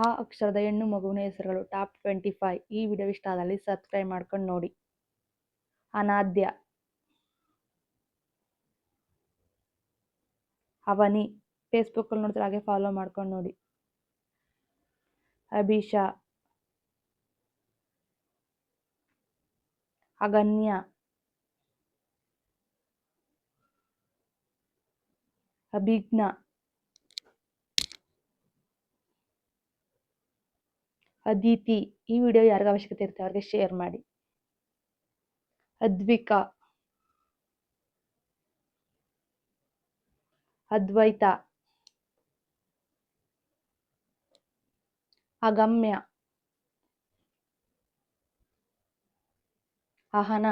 ಆ ಅಕ್ಷರದ ಹೆಣ್ಣು ಮಗುವಿನ ಹೆಸರುಗಳು ಟಾಪ್ 25. ಈ ವಿಡಿಯೋ ಇಷ್ಟ ಆದಲ್ಲಿ ಸಬ್ಸ್ಕ್ರೈಬ್ ಮಾಡ್ಕೊಂಡು ನೋಡಿ. ಅನಾದ್ಯ, ಅವನಿ, ಫೇಸ್ಬುಕ್ಕಲ್ಲಿ ನೋಡ್ತಾರೆ ಹಾಗೆ ಫಾಲೋ ಮಾಡ್ಕೊಂಡು ನೋಡಿ. ಅಭಿಷಾ, ಅಗನ್ಯ, ಅಭಿಜ್ಞ, ಅದಿತಿ. ಈ ವಿಡಿಯೋ ಯಾರಿಗ ಅವಶ್ಯಕತೆ ಇರುತ್ತೆ ಅವ್ರಿಗೆ ಶೇರ್ ಮಾಡಿ. ಅದ್ವಿಕಾ, ಅದ್ವೈತ, ಅಗಮ್ಯ, ಅಹನ,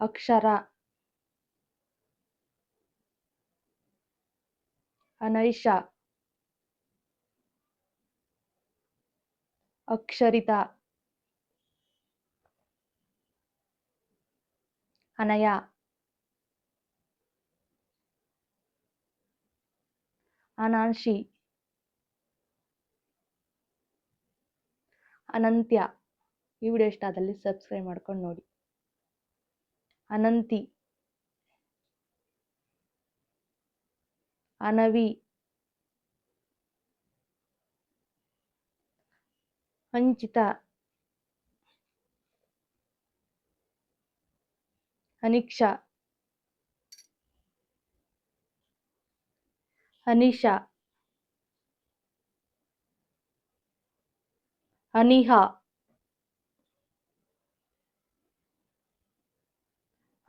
ಅಕ್ಷರ, ಅನೈಷ, ಅಕ್ಷರಿತಾ, ಅನಯ, ಅನಾಂಶಿ, ಅನಂತ್ಯ. ಈ ವಿಡಿಯೋ ಇಷ್ಟ ಆದಲ್ಲಿ ಸಬ್ಸ್ಕ್ರೈಬ್ ಮಾಡ್ಕೊಂಡು ನೋಡಿ. ಅನಂತಿ, ಅನವಿ, ಅಂಚಿತಾ, ಅನಿಕ್ಷಾ, ಅನಿಶಾ, ಅನಿಹಾ,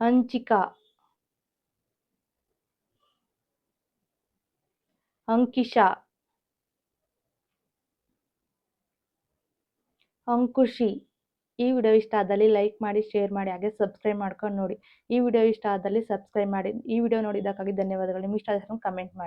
ಅಂಚಿಕಾ, ಅಂಕಿಶಾ, ಅಂಕುಶಿ. ಈ ವಿಡಿಯೋ ಇಷ್ಟ ಆದಲ್ಲಿ ಲೈಕ್ ಮಾಡಿ, ಶೇರ್ ಮಾಡಿ, ಹಾಗೆ ಸಬ್ಸ್ಕ್ರೈಬ್ ಮಾಡ್ಕೊಂಡು ನೋಡಿ. ಈ ವಿಡಿಯೋ ಇಷ್ಟ ಆದಲ್ಲಿ ಸಬ್ಸ್ಕ್ರೈಬ್ ಮಾಡಿ. ಈ ವಿಡಿಯೋ ನೋಡಿದ್ದಕ್ಕಾಗಿ ಧನ್ಯವಾದಗಳು. ನಿಮ್ಗೆ ಇಷ್ಟ ಆದ್ರೆ ಕಮೆಂಟ್ ಮಾಡಿ.